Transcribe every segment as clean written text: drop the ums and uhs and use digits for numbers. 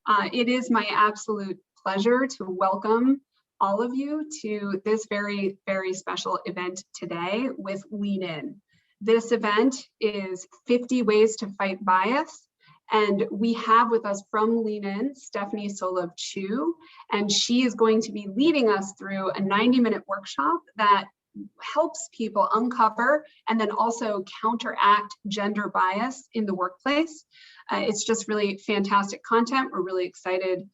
It is my absolute pleasure to welcome all of you to this very, very special event today with Lean In. This event is 50 Ways to Fight Bias, and we have with us from Lean In, Stephanie Solov-Chu, and she is going to be leading us through a 90-minute workshop that helps people uncover and then also counteract gender bias in the workplace. It's just really fantastic content. We're really excited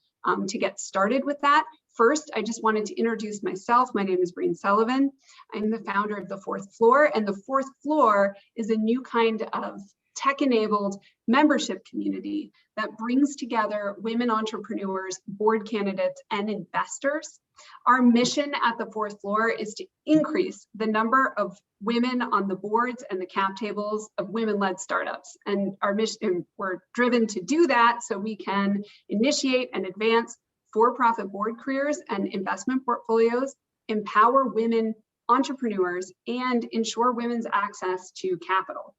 to get started with that. First, I just wanted to introduce myself. My name is Breen Sullivan. I'm the founder of The Fourth Floor, and The Fourth Floor is a new kind of tech-enabled membership community that brings together women entrepreneurs, board candidates, and investors. Our mission at The Fourth Floor is to increase the number of women on the boards and the cap tables of women-led startups. And our mission, we're driven to do that so we can initiate and advance for-profit board careers and investment portfolios, empower women entrepreneurs, and ensure women's access to capital.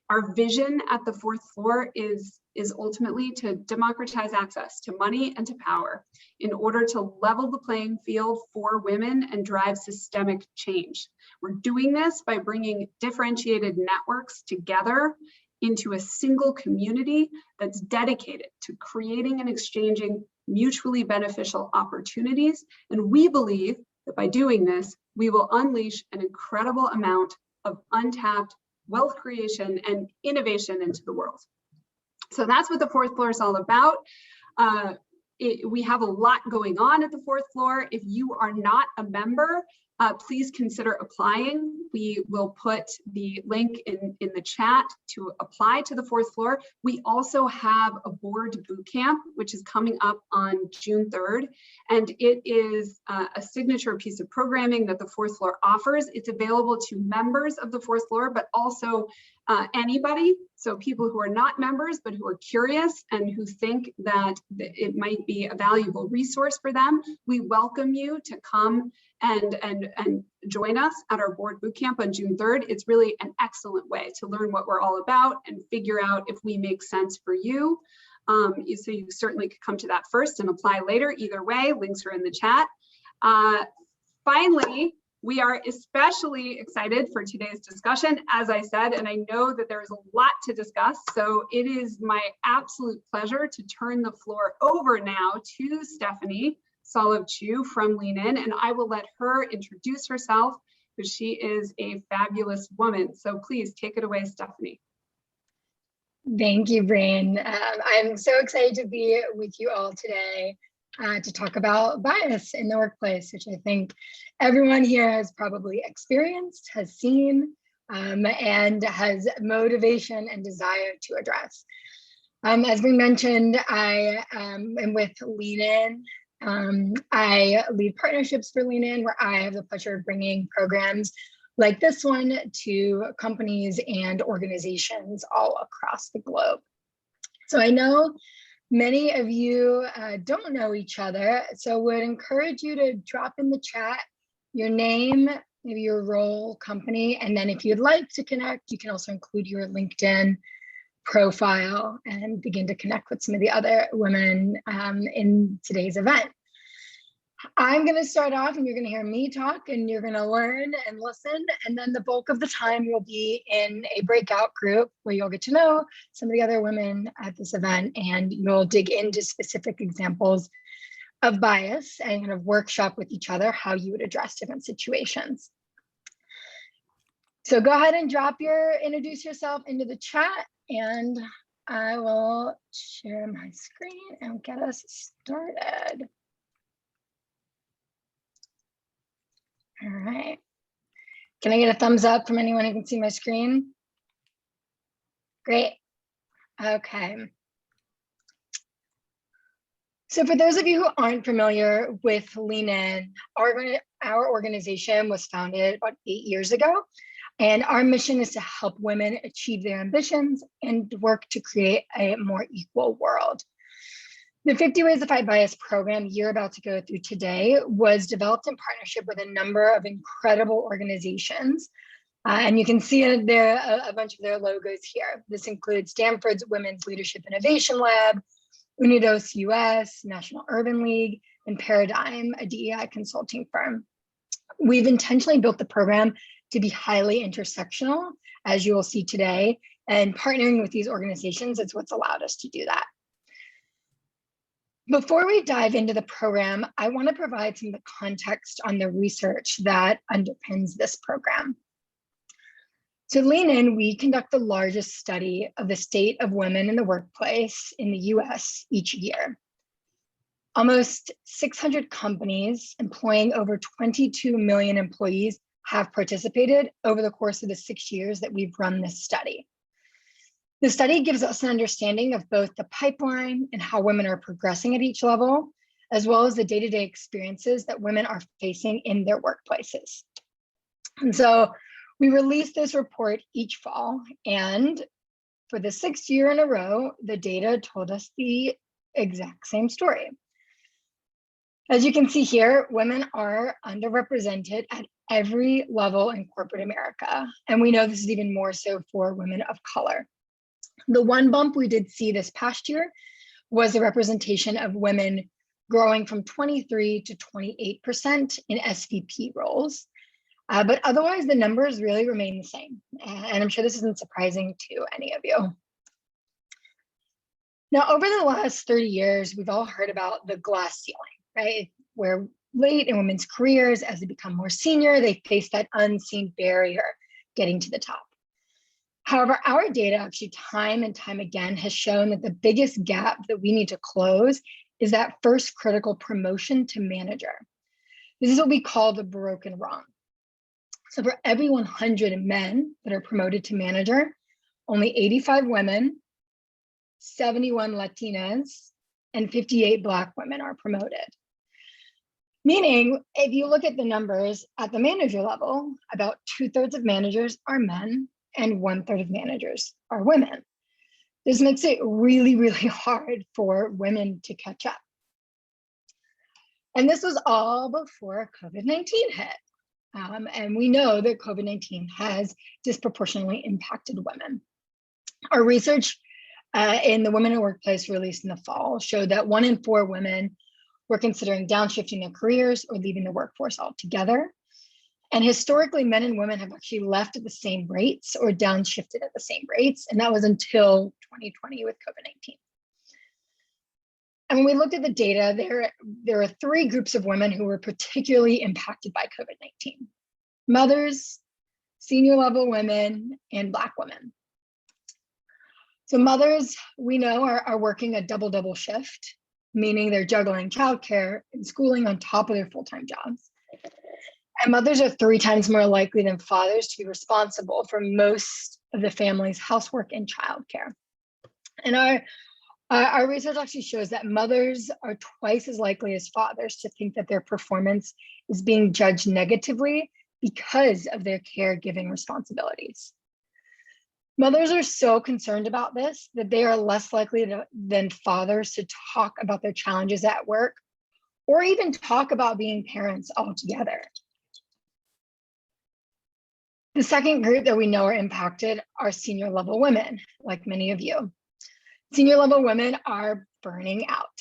Our vision at The Fourth Floor is ultimately to democratize access to money and to power in order to level the playing field for women and drive systemic change. We're doing this by bringing differentiated networks together into a single community that's dedicated to creating and exchanging mutually beneficial opportunities. And we believe that by doing this, we will unleash an incredible amount of untapped wealth creation and innovation into the world. So that's what The Fourth Floor is all about. We have a lot going on at The Fourth Floor. If you are not a member, please consider applying. We will put the link in the chat to apply to The Fourth Floor. We also have a board bootcamp, which is coming up on June 3rd. And it is a signature piece of programming that The Fourth Floor offers. It's available to members of The Fourth Floor, but also anybody. So people who are not members, but who are curious and who think that it might be a valuable resource for them, we welcome you to come and join us at our board bootcamp on June 3rd. It's really an excellent way to learn what we're all about and figure out if we make sense for you. So you certainly could come to that first and apply later. Either way, links are in the chat. Finally, we are especially excited for today's discussion, as I said, and I know that there's a lot to discuss. So it is my absolute pleasure to turn the floor over now to Stephanie Solov-Chu from Lean In, and I will let her introduce herself because she is a fabulous woman. So please take it away, Stephanie. Thank you, Breen. I'm so excited to be with you all today to talk about bias in the workplace, which I think everyone here has probably experienced, has seen, and has motivation and desire to address. As we mentioned, I am with Lean In. I lead partnerships for Lean In, where I have the pleasure of bringing programs like this one to companies and organizations all across the globe. So I know many of you don't know each other, so would encourage you to drop in the chat your name, maybe your role, company, and then if you'd like to connect, you can also include your LinkedIn profile and begin to connect with some of the other women in today's event. I'm going to start off and you're going to hear me talk and you're going to learn and listen. And then the bulk of the time you'll be in a breakout group where you'll get to know some of the other women at this event and you'll dig into specific examples of bias and kind of workshop with each other how you would address different situations. So go ahead and introduce yourself into the chat and I will share my screen and get us started. All right. Can I get a thumbs up from anyone who can see my screen? Great. Okay. So for those of you who aren't familiar with Lean In, our organization was founded about 8 years ago. And our mission is to help women achieve their ambitions and work to create a more equal world. The 50 Ways to Fight Bias program you're about to go through today was developed in partnership with a number of incredible organizations. And you can see a bunch of their logos here. This includes Stanford's Women's Leadership Innovation Lab, Unidos US, National Urban League, and Paradigm, a DEI consulting firm. We've intentionally built the program to be highly intersectional, as you will see today, and partnering with these organizations is what's allowed us to do that. Before we dive into the program, I want to provide some of the context on the research that underpins this program. To lean in, we conduct the largest study of the state of women in the workplace in the US each year. Almost 600 companies employing over 22 million employees have participated over the course of the 6 years that we've run this study. The study gives us an understanding of both the pipeline and how women are progressing at each level, as well as the day-to-day experiences that women are facing in their workplaces. And so we release this report each fall, and for the 6th year in a row, the data told us the exact same story. As you can see here, women are underrepresented at every level in corporate America, and we know this is even more so for women of color. The one bump we did see this past year was the representation of women growing from 23 to 28% in SVP roles. But otherwise, the numbers really remain the same. And I'm sure this isn't surprising to any of you. Now, over the last 30 years, we've all heard about the glass ceiling, right? Where late in women's careers, as they become more senior, they face that unseen barrier getting to the top. However, our data actually time and time again has shown that the biggest gap that we need to close is that first critical promotion to manager. This is what we call the broken rung. So for every 100 men that are promoted to manager, only 85 women, 71 Latinas, and 58 Black women are promoted. Meaning, if you look at the numbers at the manager level, about 2/3 of managers are men and 1/3 of managers are women. This makes it really, really hard for women to catch up. And this was all before COVID-19 hit. And we know that COVID-19 has disproportionately impacted women. Our research in the Women in Workplace released in the fall showed that 1 in 4 women were considering downshifting their careers or leaving the workforce altogether. And historically, men and women have actually left at the same rates or downshifted at the same rates. And that was until 2020 with COVID-19. And when we looked at the data, there are 3 groups of women who were particularly impacted by COVID-19: mothers, senior level women, and Black women. So mothers, we know, are working a double shift, meaning they're juggling childcare and schooling on top of their full-time jobs. And mothers are 3 times more likely than fathers to be responsible for most of the family's housework and childcare. And our research actually shows that mothers are twice as likely as fathers to think that their performance is being judged negatively because of their caregiving responsibilities. Mothers are so concerned about this that they are less likely than fathers to talk about their challenges at work or even talk about being parents altogether. The second group that we know are impacted are senior level women, like many of you. Senior level women are burning out.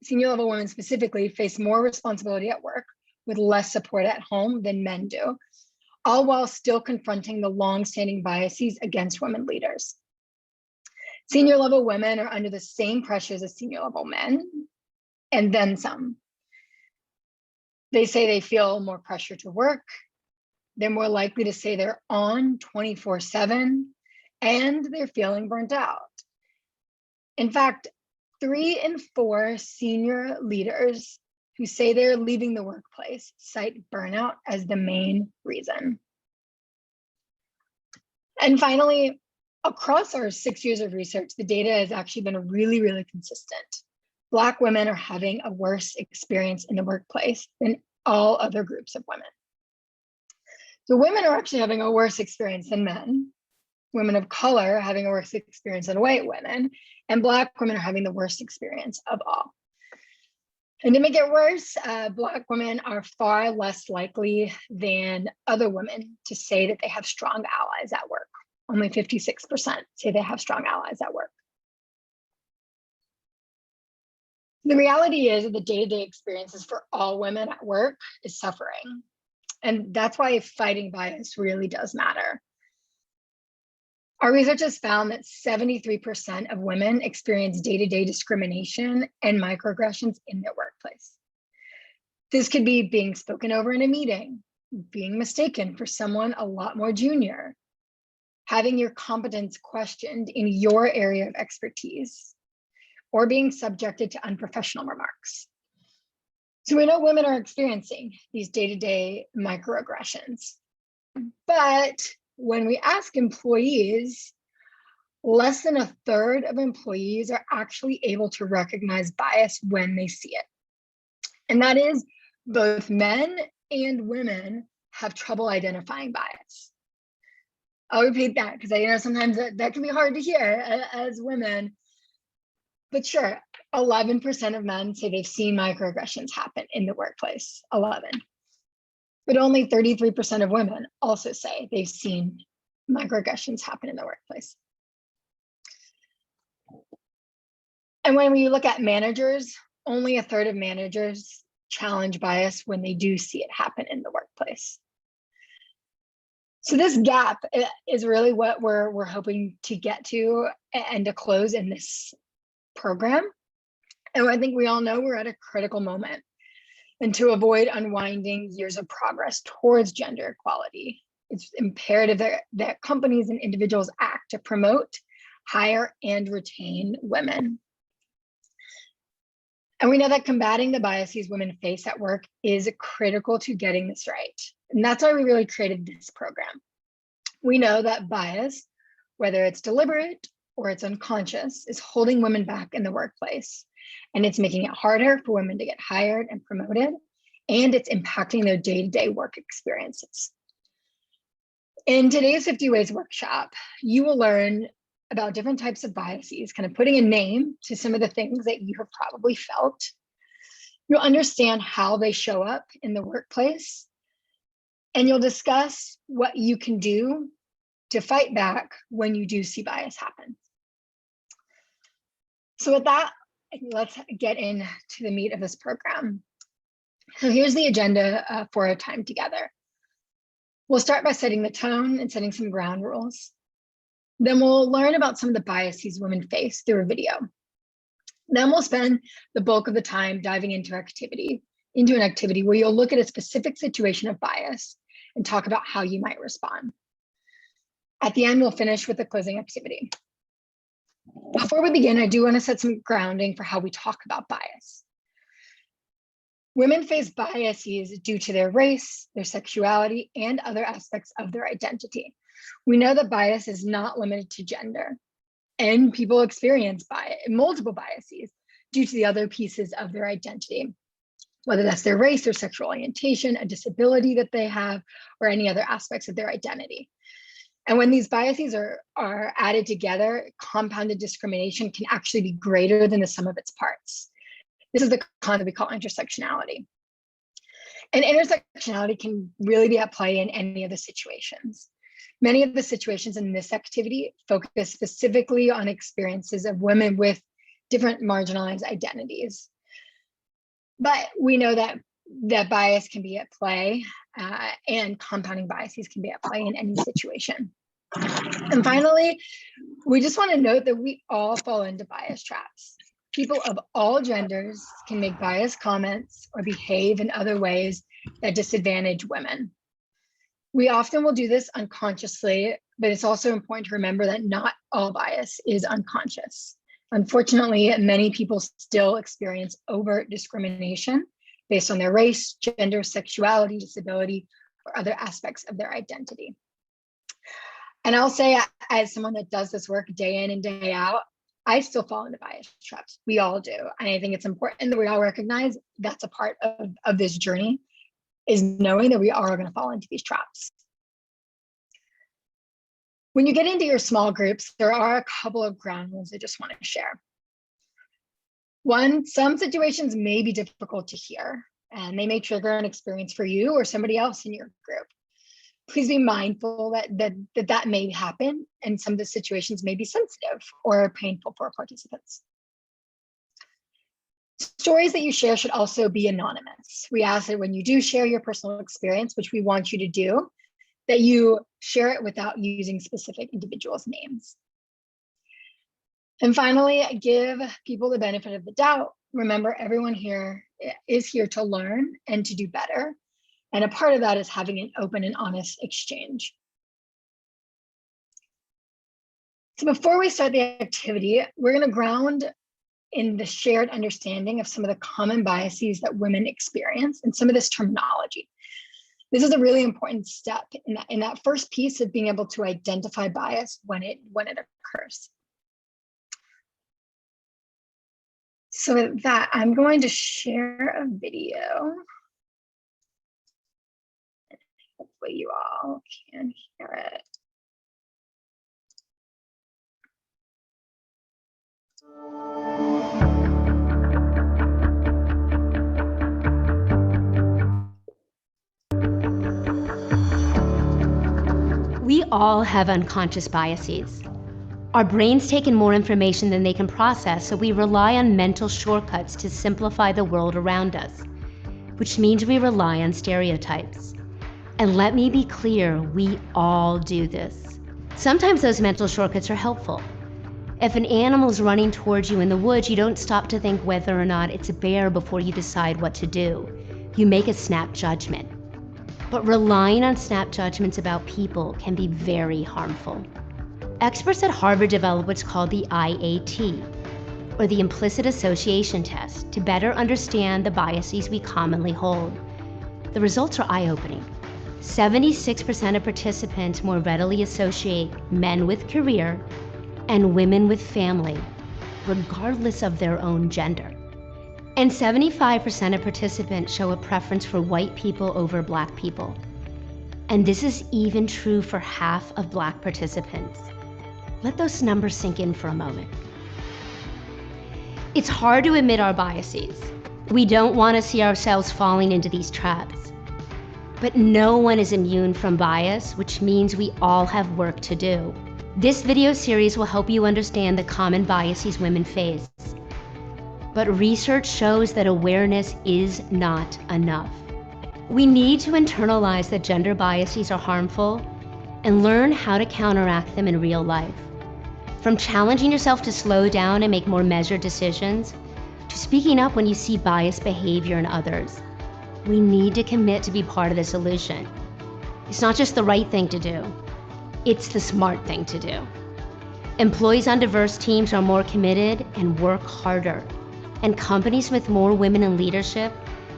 Senior level women specifically, face more responsibility at work with less support at home than men do, all while still confronting the long-standing biases against women leaders. Senior level women are under the same pressures as senior level men, and then some. They say they feel more pressure to work. They're more likely to say they're on 24/7, and they're feeling burnt out. In fact, 3 in 4 senior leaders who say they're leaving the workplace cite burnout as the main reason. And finally, across our 6 years of research, the data has actually been really, really consistent. Black women are having a worse experience in the workplace than all other groups of women. So women are actually having a worse experience than men. Women of color are having a worse experience than white women, and Black women are having the worst experience of all. And to make it worse, Black women are far less likely than other women to say that they have strong allies at work. Only 56% say they have strong allies at work. The reality is that the day-to-day experiences for all women at work is suffering. And that's why fighting bias really does matter. Our research has found that 73% of women experience day-to-day discrimination and microaggressions in their workplace. This could be being spoken over in a meeting, being mistaken for someone a lot more junior, having your competence questioned in your area of expertise, or being subjected to unprofessional remarks. So we know women are experiencing these day-to-day microaggressions, but when we ask employees, less than a third of employees are actually able to recognize bias when they see it. And that is both men and women have trouble identifying bias. I'll repeat that because I know sometimes that can be hard to hear as women. But sure, 11% of men say they've seen microaggressions happen in the workplace, 11. But only 33% of women also say they've seen microaggressions happen in the workplace. And when we look at managers, only a third of managers challenge bias when they do see it happen in the workplace. So this gap is really what we're hoping to get to and to close in this program. And I think we all know we're at a critical moment. And to avoid unwinding years of progress towards gender equality, it's imperative that companies and individuals act to promote, hire, and retain women. And we know that combating the biases women face at work is critical to getting this right. And that's why we really created this program. We know that bias, whether it's deliberate or it's unconscious, is holding women back in the workplace. And it's making it harder for women to get hired and promoted, and it's impacting their day-to-day work experiences. In today's 50 Ways workshop, you will learn about different types of biases, kind of putting a name to some of the things that you have probably felt. You'll understand how they show up in the workplace, and you'll discuss what you can do to fight back when you do see bias happen. So with that, let's get into the meat of this program. So here's the agenda for our time together. We'll start by setting the tone and setting some ground rules. Then we'll learn about some of the biases women face through a video. Then we'll spend the bulk of the time diving into an activity where you'll look at a specific situation of bias and talk about how you might respond. At the end, we'll finish with a closing activity. Before we begin, I do want to set some grounding for how we talk about bias. Women face biases due to their race, their sexuality, and other aspects of their identity. We know that bias is not limited to gender, and people experience multiple biases due to the other pieces of their identity, whether that's their race, their sexual orientation, a disability that they have, or any other aspects of their identity. And when these biases are added together, compounded discrimination can actually be greater than the sum of its parts. This is the concept we call intersectionality. And intersectionality can really be at play in any of the situations. Many of the situations in this activity focus specifically on experiences of women with different marginalized identities. But we know that bias can be at play and compounding biases can be at play in any situation. And finally, we just want to note that we all fall into bias traps. People of all genders can make biased comments or behave in other ways that disadvantage women. We often will do this unconsciously, but it's also important to remember that not all bias is unconscious. Unfortunately, many people still experience overt discrimination based on their race, gender, sexuality, disability, or other aspects of their identity. And I'll say, as someone that does this work day in and day out, I still fall into bias traps. We all do. And I think it's important that we all recognize that's a part of this journey, is knowing that we are going to fall into these traps. When you get into your small groups, there are a couple of ground rules I just want to share. One, some situations may be difficult to hear, and they may trigger an experience for you or somebody else in your group. Please be mindful that may happen, and some of the situations may be sensitive or painful for participants. Stories that you share should also be anonymous. We ask that when you do share your personal experience, which we want you to do, that you share it without using specific individuals' names. And finally, give people the benefit of the doubt. Remember, everyone here is here to learn and to do better. And a part of that is having an open and honest exchange. So before we start the activity, we're going to ground in the shared understanding of some of the common biases that women experience and some of this terminology. This is a really important step in that first piece of being able to identify bias when it occurs. So with that, I'm going to share a video. Hopefully you all can hear it. We all have unconscious biases. Our brains take in more information than they can process, so we rely on mental shortcuts to simplify the world around us, which means we rely on stereotypes. And let me be clear, we all do this. Sometimes those mental shortcuts are helpful. If an animal is running towards you in the woods, you don't stop to think whether or not it's a bear before you decide what to do. You make a snap judgment. But relying on snap judgments about people can be very harmful. Experts at Harvard developed what's called the IAT, or the Implicit Association Test, to better understand the biases we commonly hold. The results are eye-opening. 76% of participants more readily associate men with career and women with family, regardless of their own gender. And 75% of participants show a preference for white people over Black people. And this is even true for half of Black participants. Let those numbers sink in for a moment. It's hard to admit our biases. We don't want to see ourselves falling into these traps. But no one is immune from bias, which means we all have work to do. This video series will help you understand the common biases women face. But research shows that awareness is not enough. We need to internalize that gender biases are harmful and learn how to counteract them in real life. From challenging yourself to slow down and make more measured decisions, to speaking up when you see biased behavior in others, we need to commit to be part of the solution. It's not just the right thing to do, it's the smart thing to do. Employees on diverse teams are more committed and work harder. And companies with more women in leadership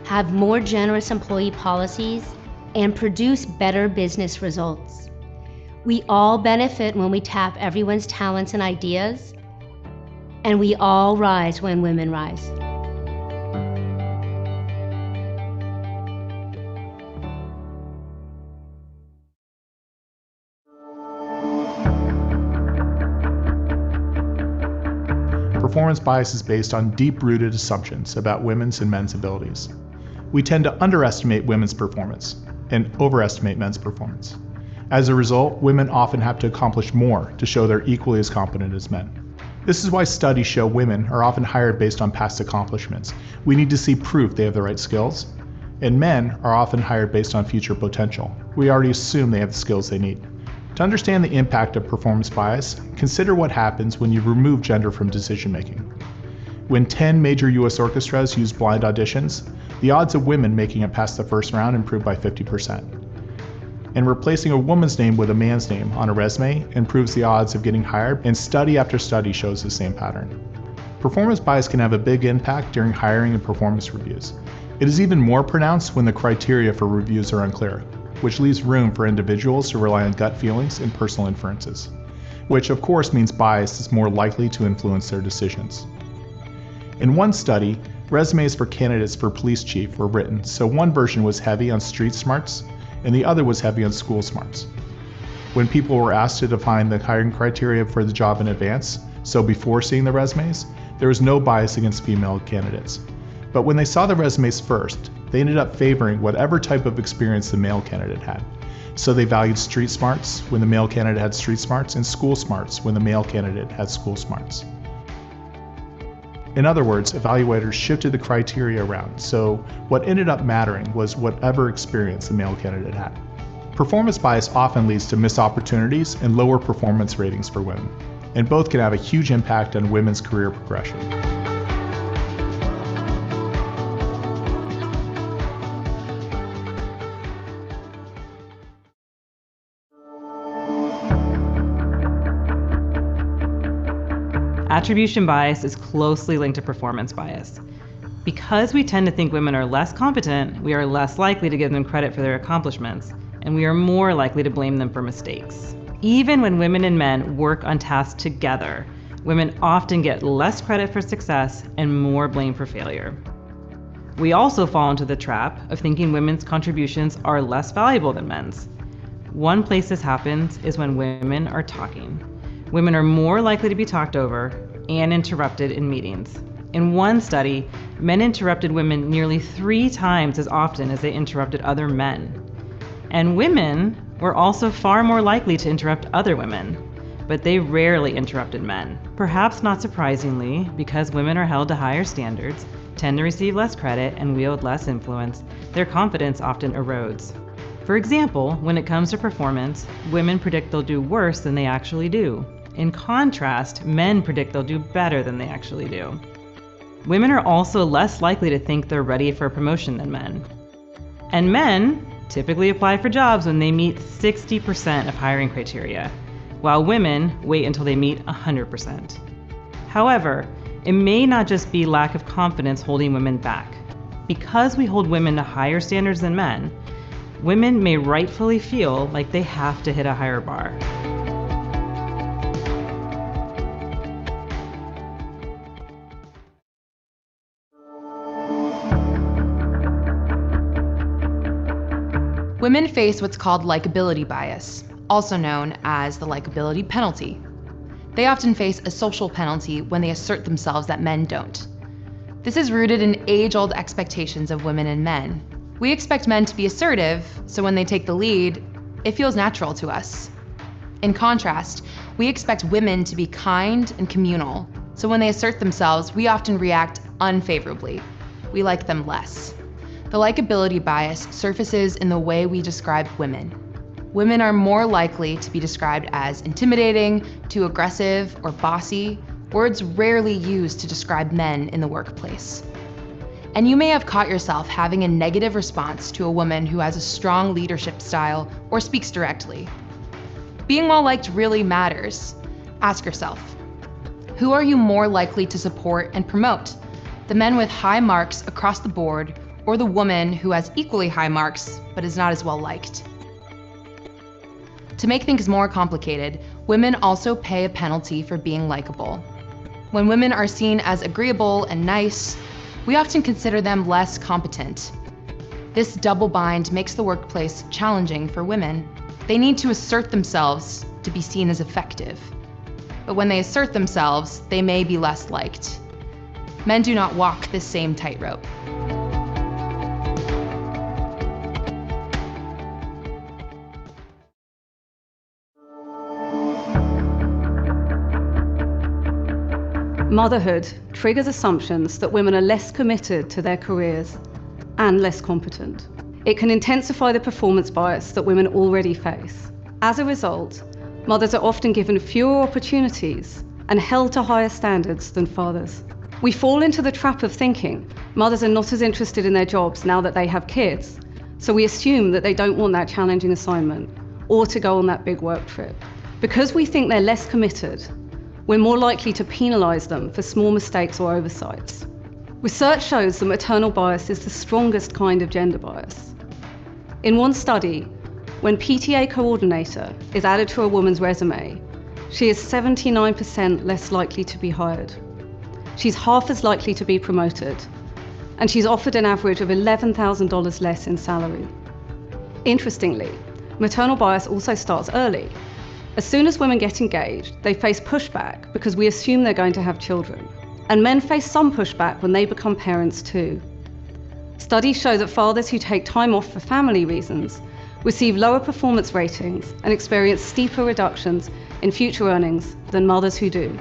have more generous employee policies and produce better business results. We all benefit when we tap everyone's talents and ideas, and we all rise when women rise. Performance bias is based on deep-rooted assumptions about women's and men's abilities. We tend to underestimate women's performance and overestimate men's performance. As a result, women often have to accomplish more to show they're equally as competent as men. This is why studies show women are often hired based on past accomplishments. We need to see proof they have the right skills. And men are often hired based on future potential. We already assume they have the skills they need. To understand the impact of performance bias, consider what happens when you remove gender from decision making. When 10 major US orchestras use blind auditions, the odds of women making it past the first round improved by 50%. And replacing a woman's name with a man's name on a resume improves the odds of getting hired, and study after study shows the same pattern. Performance bias can have a big impact during hiring and performance reviews. It is even more pronounced when the criteria for reviews are unclear, which leaves room for individuals to rely on gut feelings and personal inferences, which of course means bias is more likely to influence their decisions. In one study, resumes for candidates for police chief were written, so one version was heavy on street smarts and the other was heavy on school smarts. When people were asked to define the hiring criteria for the job in advance, so before seeing the resumes, there was no bias against female candidates. But when they saw the resumes first, they ended up favoring whatever type of experience the male candidate had. So they valued street smarts when the male candidate had street smarts and school smarts when the male candidate had school smarts. In other words, evaluators shifted the criteria around, so what ended up mattering was whatever experience the male candidate had. Performance bias often leads to missed opportunities and lower performance ratings for women, and both can have a huge impact on women's career progression. Attribution bias is closely linked to performance bias. Because we tend to think women are less competent, we are less likely to give them credit for their accomplishments, and we are more likely to blame them for mistakes. Even when women and men work on tasks together, women often get less credit for success and more blame for failure. We also fall into the trap of thinking women's contributions are less valuable than men's. One place this happens is when women are talking. Women are more likely to be talked over and interrupted in meetings. In one study, men interrupted women nearly 3 times as often as they interrupted other men. And women were also far more likely to interrupt other women, but they rarely interrupted men. Perhaps not surprisingly, because women are held to higher standards, tend to receive less credit, and wield less influence, their confidence often erodes. For example, when it comes to performance, women predict they'll do worse than they actually do. In contrast, men predict they'll do better than they actually do. Women are also less likely to think they're ready for a promotion than men. And men typically apply for jobs when they meet 60% of hiring criteria, while women wait until they meet 100%. However, it may not just be lack of confidence holding women back. Because we hold women to higher standards than men, women may rightfully feel like they have to hit a higher bar. Women face what's called likability bias, also known as the likability penalty. They often face a social penalty when they assert themselves that men don't. This is rooted in age-old expectations of women and men. We expect men to be assertive, so when they take the lead, it feels natural to us. In contrast, we expect women to be kind and communal, so when they assert themselves, we often react unfavorably. We like them less. The likability bias surfaces in the way we describe women. Women are more likely to be described as intimidating, too aggressive, or bossy, words rarely used to describe men in the workplace. And you may have caught yourself having a negative response to a woman who has a strong leadership style or speaks directly. Being well-liked really matters. Ask yourself, who are you more likely to support and promote? The men with high marks across the board, or the woman who has equally high marks but is not as well liked? To make things more complicated, women also pay a penalty for being likable. When women are seen as agreeable and nice, we often consider them less competent. This double bind makes the workplace challenging for women. They need to assert themselves to be seen as effective. But when they assert themselves, they may be less liked. Men do not walk this same tightrope. Motherhood triggers assumptions that women are less committed to their careers and less competent. It can intensify the performance bias that women already face. As a result, mothers are often given fewer opportunities and held to higher standards than fathers. We fall into the trap of thinking mothers are not as interested in their jobs now that they have kids, so we assume that they don't want that challenging assignment or to go on that big work trip. Because we think they're less committed, we're more likely to penalise them for small mistakes or oversights. Research shows that maternal bias is the strongest kind of gender bias. In one study, when PTA coordinator is added to a woman's resume, she is 79% less likely to be hired. She's half as likely to be promoted, and she's offered an average of $11,000 less in salary. Interestingly, maternal bias also starts early. As soon as women get engaged, they face pushback because we assume they're going to have children. And men face some pushback when they become parents too. Studies show that fathers who take time off for family reasons receive lower performance ratings and experience steeper reductions in future earnings than mothers who do.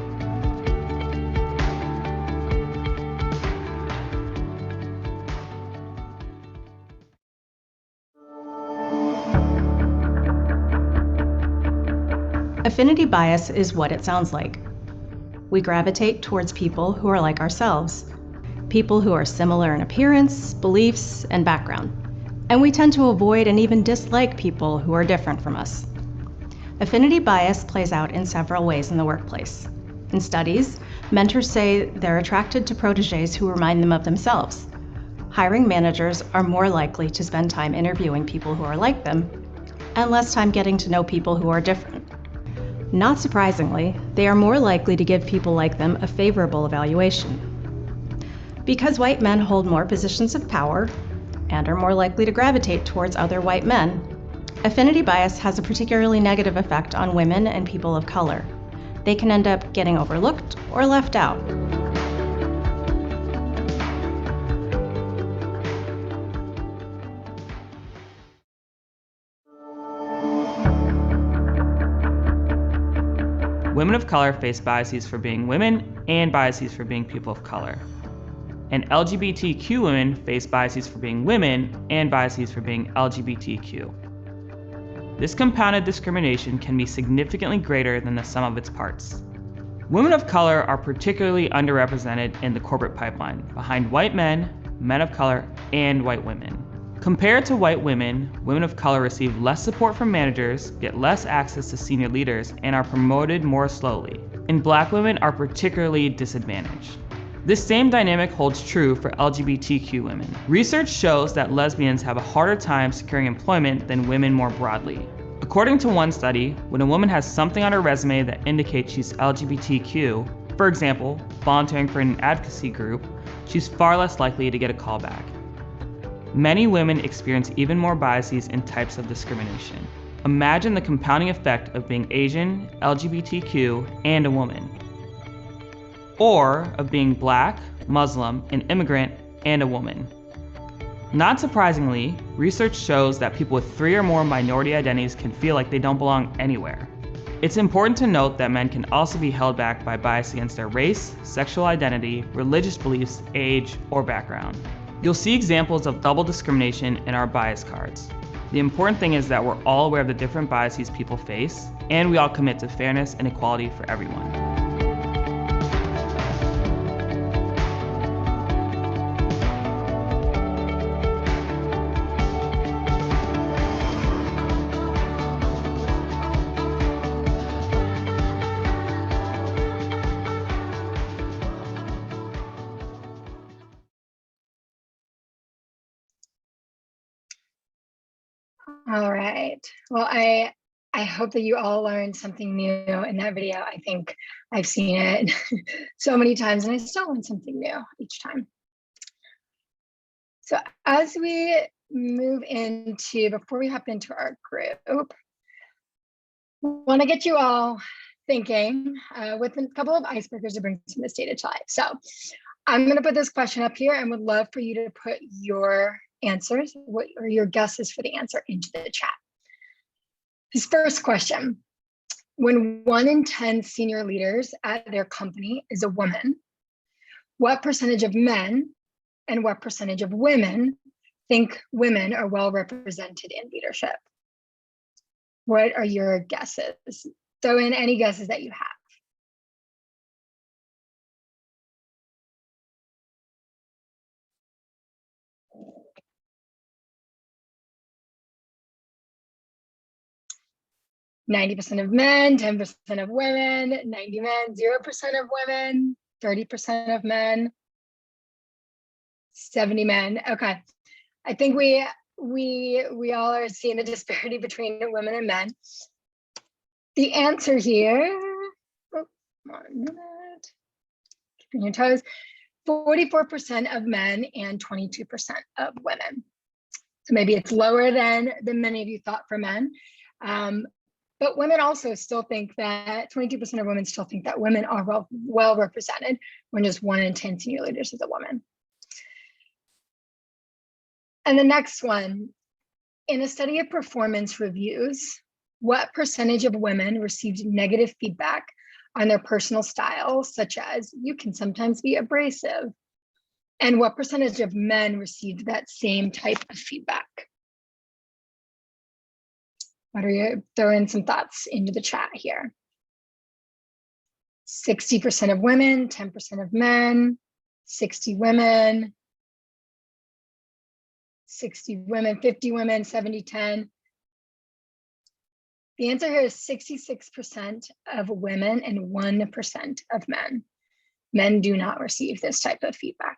Affinity bias is what it sounds like. We gravitate towards people who are like ourselves, people who are similar in appearance, beliefs, and background. And we tend to avoid and even dislike people who are different from us. Affinity bias plays out in several ways in the workplace. In studies, mentors say they're attracted to protégés who remind them of themselves. Hiring managers are more likely to spend time interviewing people who are like them, and less time getting to know people who are different. Not surprisingly, they are more likely to give people like them a favorable evaluation. Because white men hold more positions of power and are more likely to gravitate towards other white men, affinity bias has a particularly negative effect on women and people of color. They can end up getting overlooked or left out. Women of color face biases for being women and biases for being people of color. And LGBTQ women face biases for being women and biases for being LGBTQ. This compounded discrimination can be significantly greater than the sum of its parts. Women of color are particularly underrepresented in the corporate pipeline, behind white men, men of color, and white women. Compared to white women, women of color receive less support from managers, get less access to senior leaders, and are promoted more slowly. And black women are particularly disadvantaged. This same dynamic holds true for LGBTQ women. Research shows that lesbians have a harder time securing employment than women more broadly. According to one study, when a woman has something on her resume that indicates she's LGBTQ, for example, volunteering for an advocacy group, she's far less likely to get a call back. Many women experience even more biases and types of discrimination. Imagine the compounding effect of being Asian, LGBTQ, and a woman. Or of being Black, Muslim, an immigrant, and a woman. Not surprisingly, research shows that people with 3 or more minority identities can feel like they don't belong anywhere. It's important to note that men can also be held back by bias against their race, sexual identity, religious beliefs, age, or background. You'll see examples of double discrimination in our bias cards. The important thing is that we're all aware of the different biases people face, and we all commit to fairness and equality for everyone. All right. Well, I hope that you all learned something new in that video. I think I've seen it so many times and I still learn something new each time. So as we move into, before we hop into our group, I want to get you all thinking with a couple of icebreakers to bring some of this data to life. So I'm going to put this question up here and would love for you to put your answers, what are your guesses for the answer, into the chat. This first question: when 1 in 10 senior leaders at their company is a woman, what percentage of men and what percentage of women think women are well represented in leadership? What are your guesses? Throw in any guesses that you have. %90 of men, 10% of women, 90 men, 0% of women, 30% of men, 70 men. Okay, I think we all are seeing the disparity between women and men. The answer here, 1 minute, keeping your toes, 44% of men and 22% of women. So maybe it's lower than many of you thought for men. But women also still think that 22% of women still think that women are well represented when just 1 in 10 senior leaders is a woman. And the next one, in a study of performance reviews, what percentage of women received negative feedback on their personal style, such as "you can sometimes be abrasive"? And what percentage of men received that same type of feedback? Why don't you throw in some thoughts into the chat here? 60% of women, 10% of men, 60 women, 60 women, 50 women, 70, 10. The answer here is 66% of women and 1% of men. Men do not receive this type of feedback.